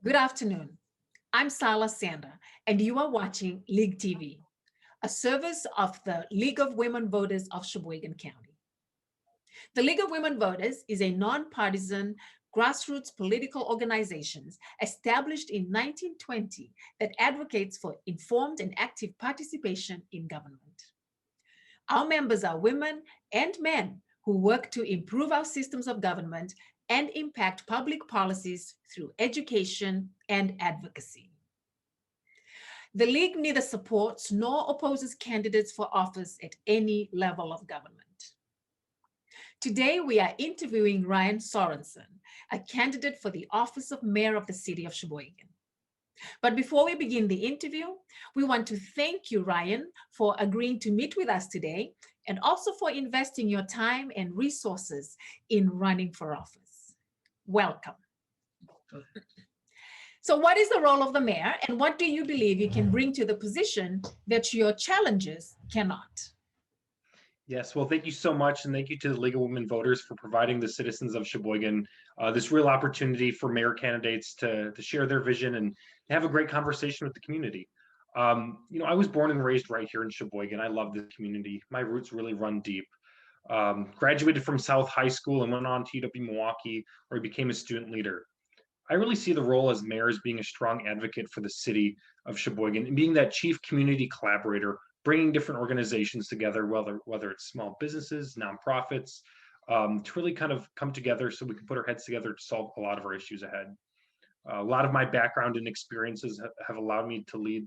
Good afternoon. I'm Sala Sander, and you are watching League TV, a service of the League of Women Voters of Sheboygan County. The League of Women Voters is a nonpartisan grassroots political organization established in 1920 that advocates for informed and active participation in government. Our members are women and men who work to improve our systems of government and impact public policies through education and advocacy. The League neither supports nor opposes candidates for office at any level of government. Today, we are interviewing Ryan Sorenson, a candidate for the office of Mayor of the City of Sheboygan. But before we begin the interview, we want to thank you, Ryan, for agreeing to meet with us today and also for investing your time and resources in running for office. Welcome. So, what is the role of the mayor, and what do you believe you can bring to the position that your challenges cannot? Yes, well, thank you so much, and thank you to the League of Women Voters for providing the citizens of Sheboygan this real opportunity for mayor candidates to share their vision and have a great conversation with the community. I was born and raised right here in Sheboygan. I love this community. My roots really run deep. Graduated from South High School and went on to UW Milwaukee, where I became a student leader. I really see the role as mayor as being a strong advocate for the city of Sheboygan and being that chief community collaborator, bringing different organizations together, whether it's small businesses, nonprofits, to really kind of come together so we can put our heads together to solve a lot of our issues ahead. A lot of my background and experiences have allowed me to lead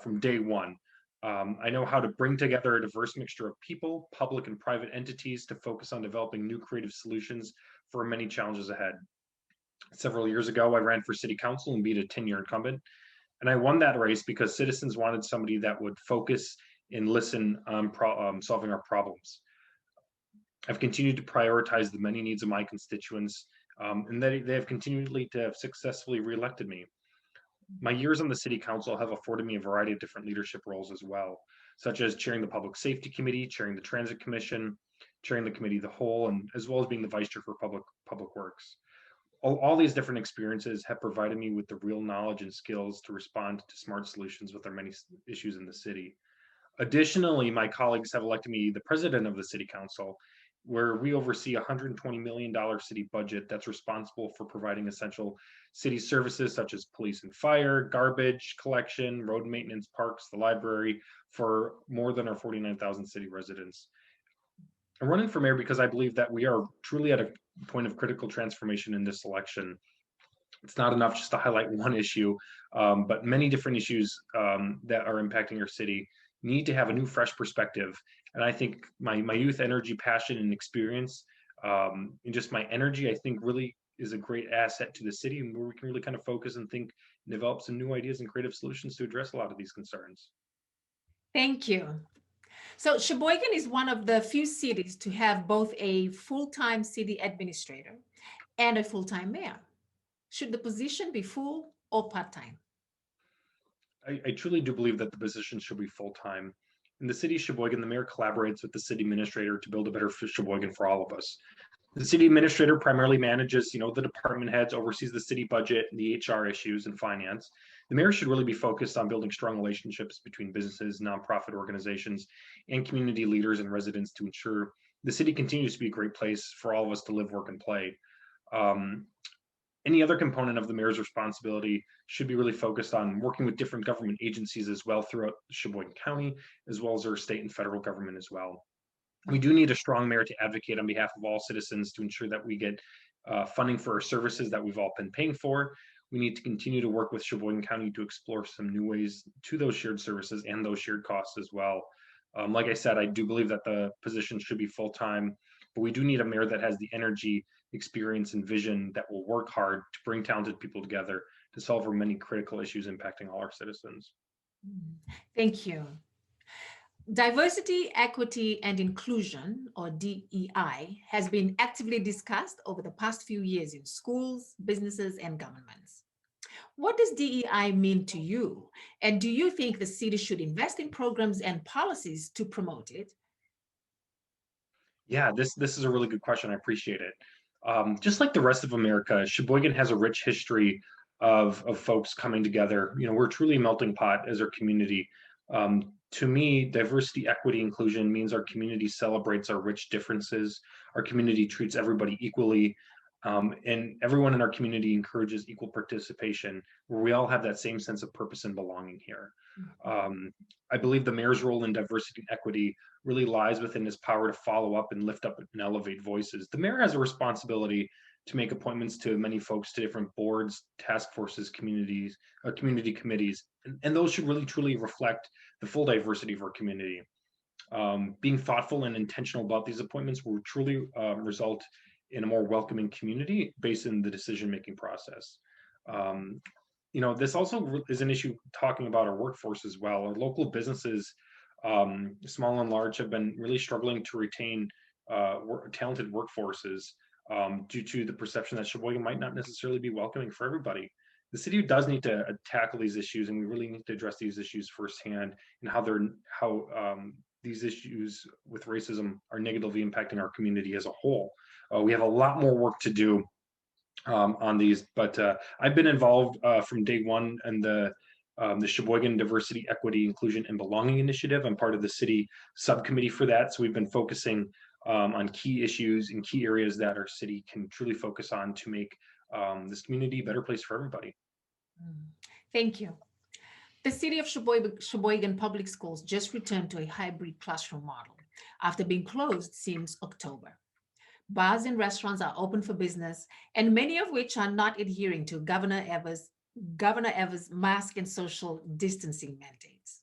from day one. I know how to bring together a diverse mixture of people, public and private entities to focus on developing new creative solutions for many challenges ahead. Several years ago, I ran for city council and beat a 10-year incumbent. And I won that race because citizens wanted somebody that would focus and listen on solving our problems. I've continued to prioritize the many needs of my constituents, and they have continually to have successfully reelected me. My years on the city council have afforded me a variety of different leadership roles as well, such as chairing the public safety committee, chairing the transit commission, chairing the committee of the whole, and as well as being the vice chair for public works. All these different experiences have provided me with the real knowledge and skills to respond to smart solutions with our many issues in the city. Additionally, my colleagues have elected me the president of the city council, where we oversee a $120 million city budget that's responsible for providing essential city services such as police and fire, garbage collection, road maintenance, parks, the library, for more than our 49,000 city residents. I'm running for mayor because I believe that we are truly at a point of critical transformation in this election. It's not enough just to highlight one issue, but many different issues that are impacting our city need to have a new, fresh perspective. And I think my youth, energy, passion, and experience, and just my energy, I think really is a great asset to the city, and where we can really kind of focus and think and develop some new ideas and creative solutions to address a lot of these concerns. Thank you. So, Sheboygan is one of the few cities to have both a full time city administrator and a full time mayor. Should the position be full or part time? I truly do believe that the position should be full-time. In the city of Sheboygan, the mayor collaborates with the city administrator to build a better Sheboygan for all of us. The city administrator primarily manages, the department heads, oversees the city budget and the HR issues and finance. The mayor should really be focused on building strong relationships between businesses, nonprofit organizations, and community leaders and residents to ensure the city continues to be a great place for all of us to live, work, and play. Um, any other component of the mayor's responsibility should be really focused on working with different government agencies as well throughout Sheboygan County, as well as our state and federal government as well. We do need a strong mayor to advocate on behalf of all citizens to ensure that we get funding for our services that we've all been paying for. We need to continue to work with Sheboygan County to explore some new ways to those shared services and those shared costs as well. Like I said, I do believe that the position should be full-time, but we do need a mayor that has the energy, experience, and vision that will work hard to bring talented people together to solve our many critical issues impacting all our citizens. Thank you. Diversity, equity, and inclusion, or DEI, has been actively discussed over the past few years in schools, businesses, and governments. What does DEI mean to you? And do you think the city should invest in programs and policies to promote it? Yeah, this is a really good question. I appreciate it. Just like the rest of America, Sheboygan has a rich history of folks coming together. We're truly a melting pot as our community. To me, diversity, equity, inclusion means our community celebrates our rich differences. Our community treats everybody equally. And everyone in our community encourages equal participation, where we all have that same sense of purpose and belonging here. I believe the mayor's role in diversity and equity really lies within his power to follow up and lift up and elevate voices. The mayor has a responsibility to make appointments to many folks, to different boards, task forces, communities, community committees, and those should really truly reflect the full diversity of our community. Being thoughtful and intentional about these appointments will truly result in a more welcoming community based in the decision-making process. This also is an issue talking about our workforce as well. Our local businesses, small and large, have been really struggling to retain talented workforces due to the perception that Sheboygan might not necessarily be welcoming for everybody. The city does need to tackle these issues, and we really need to address these issues firsthand and how these issues with racism are negatively impacting our community as a whole. We have a lot more work to do on these, but I've been involved from day one in the Sheboygan Diversity, Equity, Inclusion, and Belonging Initiative. I'm part of the city subcommittee for that, so we've been focusing on key issues and key areas that our city can truly focus on to make this community a better place for everybody. Thank you. The City of Sheboygan Public Schools just returned to a hybrid classroom model after being closed since October. Bars and restaurants are open for business, and many of which are not adhering to Governor Evers' mask and social distancing mandates.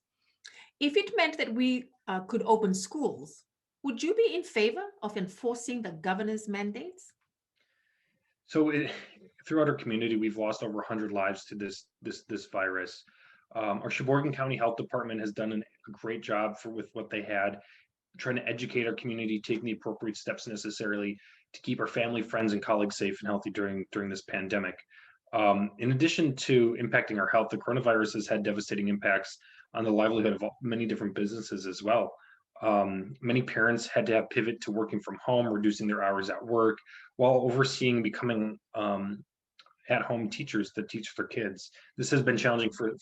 If it meant that we could open schools, would you be in favor of enforcing the governor's mandates? So throughout our community, we've lost over 100 lives to this virus. Our Sheboygan County Health Department has done a great job with what they had, trying to educate our community, taking the appropriate steps necessarily to keep our family, friends, and colleagues safe and healthy during this pandemic. In addition to impacting our health, the coronavirus has had devastating impacts on the livelihood of many different businesses as well. Many parents had to pivot to working from home, reducing their hours at work, while overseeing becoming at-home teachers that teach their kids. This has been challenging for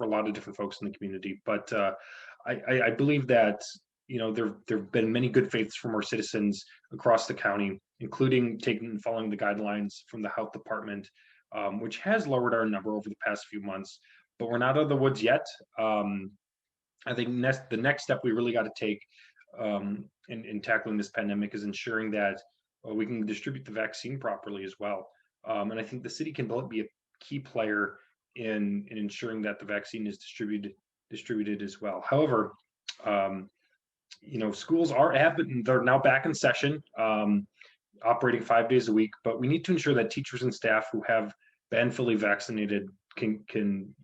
a lot of different folks in the community, but I believe that there've been many good faiths from our citizens across the county, including following the guidelines from the health department, which has lowered our number over the past few months. But we're not out of the woods yet. I think the next step we really got to take in tackling this pandemic is ensuring that we can distribute the vaccine properly as well. And I think the city can be a key player in ensuring that the vaccine is distributed as well. However, schools they're now back in session, operating 5 days a week, but we need to ensure that teachers and staff who have been fully vaccinated can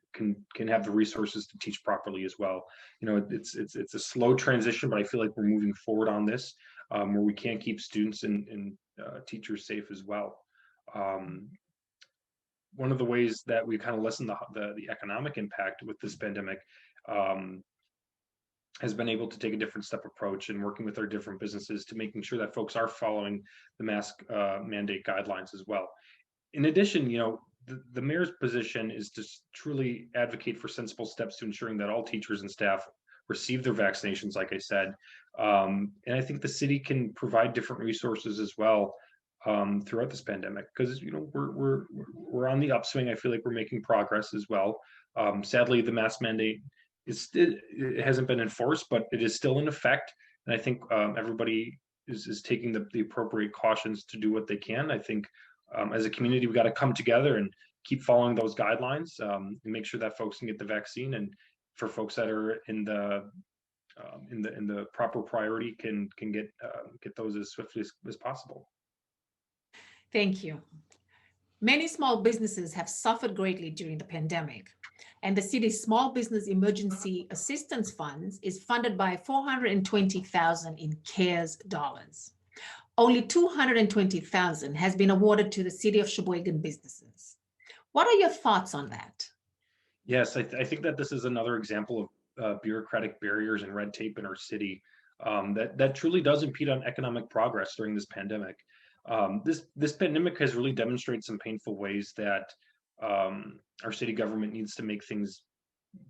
have the resources to teach properly as well. It's a slow transition, but I feel like we're moving forward on this, where we can keep students and teachers safe as well. One of the ways that we kind of lessen the economic impact with this pandemic has been able to take a different step approach and working with our different businesses to making sure that folks are following the mask mandate guidelines as well. In addition, the mayor's position is to truly advocate for sensible steps to ensuring that all teachers and staff receive their vaccinations, like I said. And I think the city can provide different resources as well throughout this pandemic, because we're on the upswing. I feel like we're making progress as well. Sadly, the mask mandate it hasn't been enforced, but it is still in effect. And I think everybody is taking the appropriate cautions to do what they can. I think as a community, we got to come together and keep following those guidelines and make sure that folks can get the vaccine. And for folks that are in the proper priority can get those as swiftly as possible. Thank you. Many small businesses have suffered greatly during the pandemic, and the city's Small Business Emergency Assistance Funds is funded by $420,000 in CARES dollars. Only $220,000 has been awarded to the City of Sheboygan businesses. What are your thoughts on that? Yes, I think that this is another example of bureaucratic barriers and red tape in our city that truly does impede on economic progress during this pandemic. This pandemic has really demonstrated some painful ways that our city government needs to make things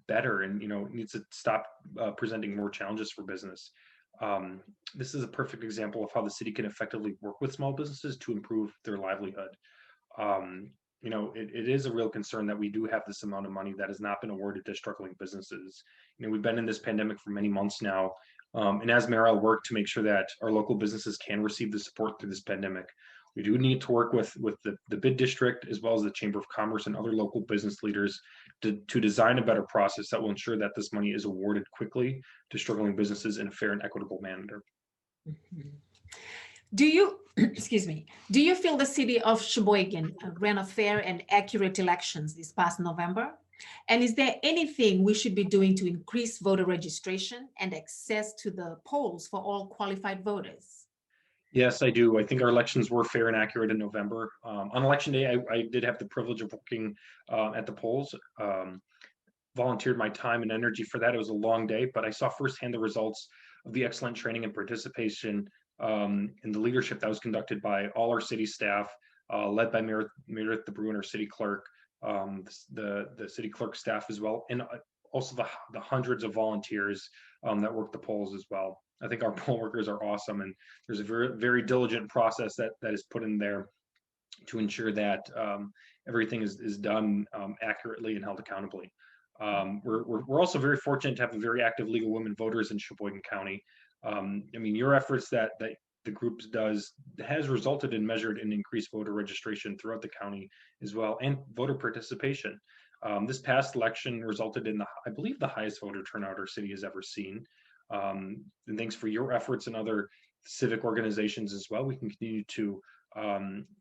better, and needs to stop presenting more challenges for business. Um, this is a perfect example of how the city can effectively work with small businesses to improve their livelihood. um, it is a real concern that we do have this amount of money that has not been awarded to struggling businesses. We've been in this pandemic for many months now, and as mayor, I'll work to make sure that our local businesses can receive the support through this pandemic. We do need to work with the bid district as well as the Chamber of Commerce and other local business leaders to design a better process that will ensure that this money is awarded quickly to struggling businesses in a fair and equitable manner. Mhm. Do you, excuse me, do you feel the city of Sheboygan ran a fair and accurate elections this past November? And is there anything we should be doing to increase voter registration and access to the polls for all qualified voters? Yes, I do. I think our elections were fair and accurate in November. On election day, I did have the privilege of working at the polls. Volunteered my time and energy for that. It was a long day, but I saw firsthand the results of the excellent training and participation in the leadership that was conducted by all our city staff, led by Meredith DeBruin, our city clerk, the city clerk staff as well, and also the hundreds of volunteers that work the polls as well. I think our poll workers are awesome, and there's a very diligent process that is put in there to ensure that everything is done accurately and held accountably. We're also very fortunate to have a very active League of Women Voters in Sheboygan County. Your efforts that the group does has resulted in measured and increased voter registration throughout the county as well, and voter participation. This past election resulted in I believe, the highest voter turnout our city has ever seen. And thanks for your efforts and other civic organizations as well, we can continue to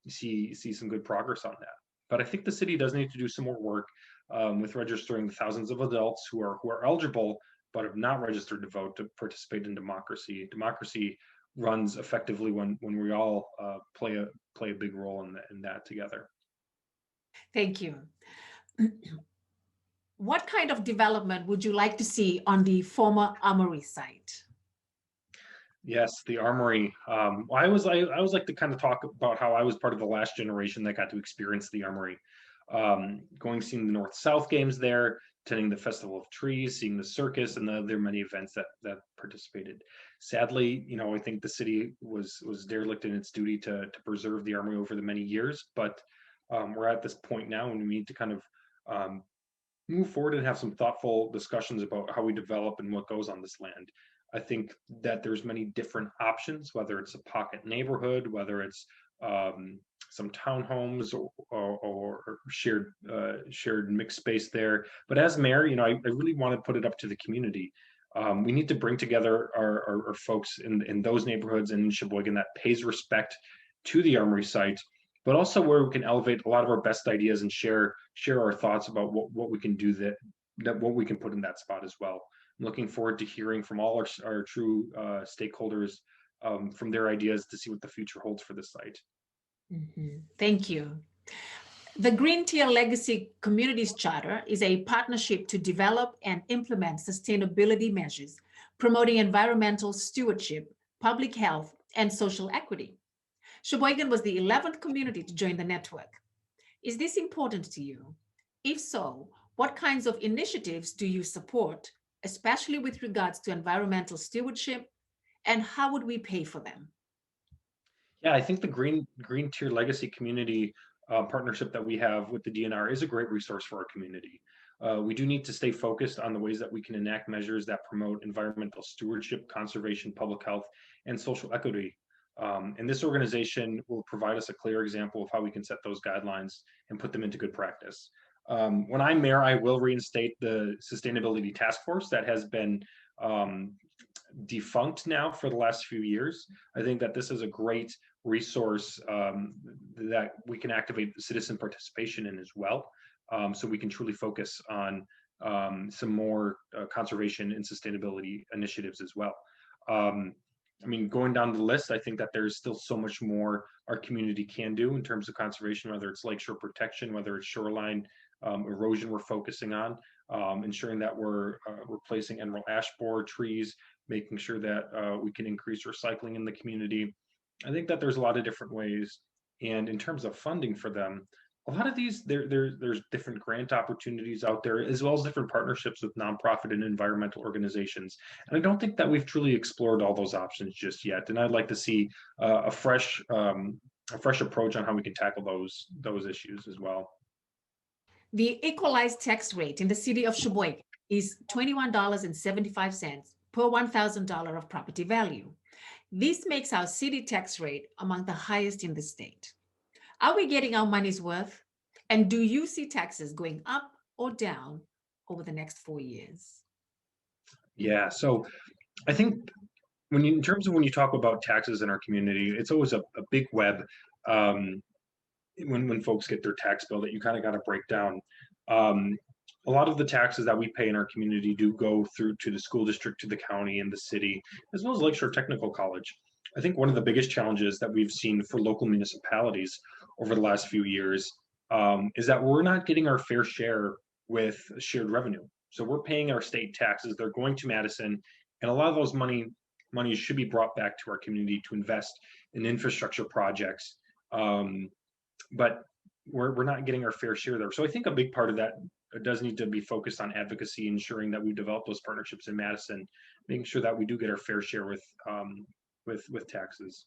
see some good progress on that. But I think the city does need to do some more work with registering the thousands of adults who are eligible but have not registered to vote to participate in democracy. Democracy runs effectively when we all play a big role in that together. Thank you. What kind of development would you like to see on the former Armory site? Yes, the Armory. I always like to kind of talk about how I was part of the last generation that got to experience the Armory. Going seeing the North-South games there, attending the Festival of Trees, seeing the circus, and the other many events that participated. Sadly, I think the city was derelict in its duty to preserve the Armory over the many years, but we're at this point now and we need to kind of move forward and have some thoughtful discussions about how we develop and what goes on this land. I think that there's many different options, whether it's a pocket neighborhood, whether it's some townhomes or shared mixed space there. But as mayor, I really want to put it up to the community. We need to bring together our folks in those neighborhoods and in Sheboygan that pays respect to the Armory site, but also where we can elevate a lot of our best ideas and share our thoughts about what we can do that what we can put in that spot as well. I'm looking forward to hearing from all our true stakeholders from their ideas to see what the future holds for the site. Thank you. The Green Tier Legacy Communities Charter is a partnership to develop and implement sustainability measures, promoting environmental stewardship, public health, and social equity. Sheboygan was the 11th community to join the network. Is this important to you? If so, what kinds of initiatives do you support, especially with regards to environmental stewardship, and how would we pay for them? Yeah, I think the Green Tier Legacy Community partnership that we have with the DNR is a great resource for our community. We do need to stay focused on the ways that we can enact measures that promote environmental stewardship, conservation, public health, and social equity. And this organization will provide us a clear example of how we can set those guidelines and put them into good practice. When I'm mayor, I will reinstate the Sustainability Task Force that has been defunct now for the last few years. I think that this is a great resource that we can activate citizen participation in as well, so we can truly focus on some more conservation and sustainability initiatives as well. Going down the list, I think that there's still so much more our community can do in terms of conservation, whether it's lakeshore protection, whether it's shoreline erosion we're focusing on, ensuring that we're replacing emerald ash borer trees, making sure that we can increase recycling in the community. I think that there's a lot of different ways. And in terms of funding for them, a lot of these there's different grant opportunities out there as well as different partnerships with nonprofit and environmental organizations, and I don't think that we've truly explored all those options just yet, and I'd like to see a fresh approach on how we can tackle those issues as well. The equalized tax rate in the city of Sheboygan is $21.75 per $1,000 of property value. This makes our city tax rate among the highest in the state. Are we getting our money's worth? And do you see taxes going up or down over the next 4 years? Yeah, so I think in terms of when you talk about taxes in our community, it's always a big web. Um, when folks get their tax bill that you kind of got to break down. Um, a lot of the taxes that we pay in our community do go through to the school district, to the county, and the city, as well as Lakeshore Technical College. I think one of the biggest challenges that we've seen for local municipalities over the last few years is that we're not getting our fair share with shared revenue. So we're paying our state taxes; they're going to Madison, and a lot of those money should be brought back to our community to invest in infrastructure projects. Um, but we're not getting our fair share there. So I think a big part of that does need to be focused on advocacy, ensuring that we develop those partnerships in Madison, making sure that we do get our fair share with taxes.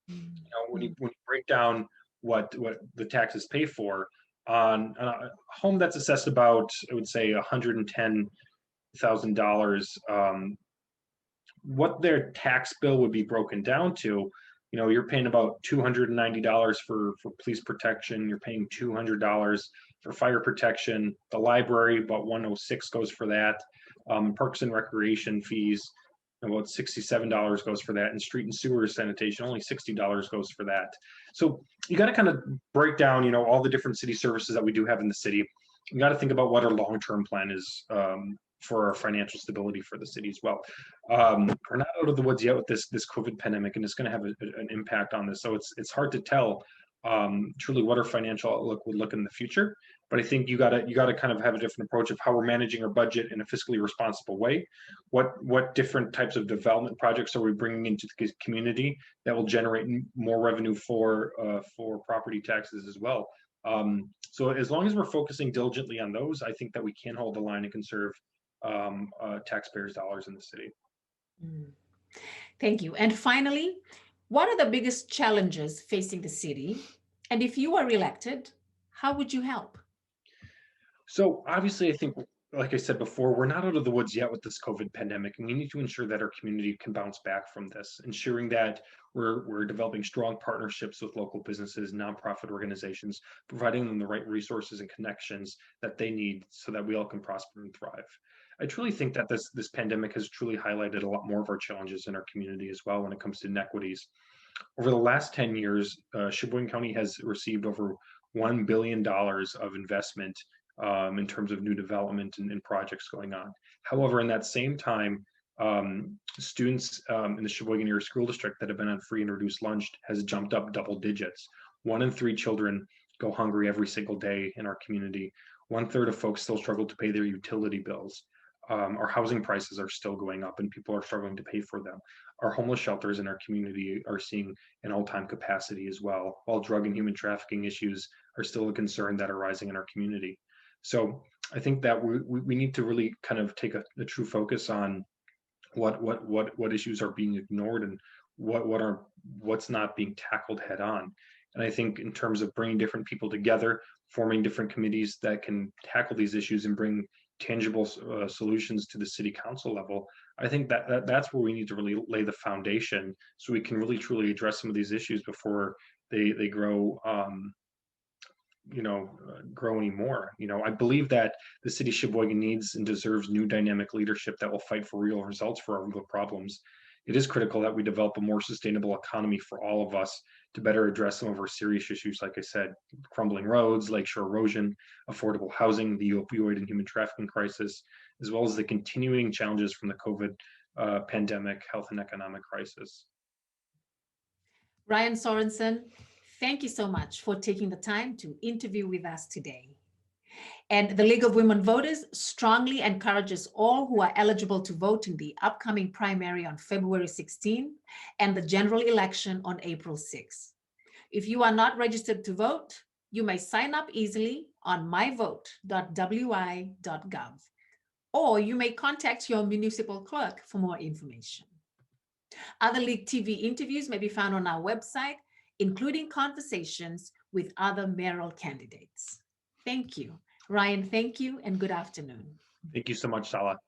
You know, when you break down what the taxes pay for on a home that's assessed about, I would say, $110,000, what their tax bill would be broken down to, you know, you're paying about $290 for police protection. You're paying $200 for fire protection. The library, about 106 goes for that. Parks and recreation fees, about $67 goes for that. And street and sewer sanitation, only $60 goes for that. So you got to kind of break down, you know, all the different city services that we do have in the city. You got to think about what our long-term plan is for our financial stability for the city as well. We're not out of the woods yet with this COVID pandemic, and it's going to have an impact on this. So it's hard to tell truly what our financial outlook would look in the future. But I think you gotta kind of have a different approach of how we're managing our budget in a fiscally responsible way. What different types of development projects are we bringing into the community that will generate more revenue for property taxes as well. So as long as we're focusing diligently on those, I think that we can hold the line and conserve taxpayers' dollars in the city. Mm. Thank you. And finally, what are the biggest challenges facing the city? And if you were elected, how would you help? So obviously, I think, like I said before, we're not out of the woods yet with this COVID pandemic, and we need to ensure that our community can bounce back from this, ensuring that we're developing strong partnerships with local businesses, nonprofit organizations, providing them the right resources and connections that they need so that we all can prosper and thrive. I truly think that this pandemic has truly highlighted a lot more of our challenges in our community as well when it comes to inequities. Over the last 10 years, Sheboygan County has received over $1 billion of investment in terms of new development and projects going on. However, in that same time, students in the Sheboygan area school district that have been on free and reduced lunch has jumped up double digits. 1 in 3 children go hungry every single day in our community. 1/3 of folks still struggle to pay their utility bills. Our housing prices are still going up and people are struggling to pay for them. Our homeless shelters in our community are seeing an all-time capacity as well, while drug and human trafficking issues are still a concern that are rising in our community. So I think that we need to really kind of take a true focus on what issues are being ignored and what's not being tackled head on. And I think in terms of bringing different people together, forming different committees that can tackle these issues and bring tangible solutions to the city council level, I think that's where we need to really lay the foundation so we can really truly address some of these issues before they grow grow anymore. You know, I believe that the city of Sheboygan needs and deserves new dynamic leadership that will fight for real results for our real problems. It is critical that we develop a more sustainable economy for all of us to better address some of our serious issues, like I said, crumbling roads, lakeshore erosion, affordable housing, the opioid and human trafficking crisis, as well as the continuing challenges from the COVID pandemic, health and economic crisis. Ryan Sorenson, thank you so much for taking the time to interview with us today. And the League of Women Voters strongly encourages all who are eligible to vote in the upcoming primary on February 16 and the general election on April 6. If you are not registered to vote, You may sign up easily on myvote.wi.gov, or you may contact your municipal clerk for more information. Other League TV interviews may be found on our website, including conversations with other mayoral candidates. Thank you. Ryan, thank you, and good afternoon. Thank you so much, Sala.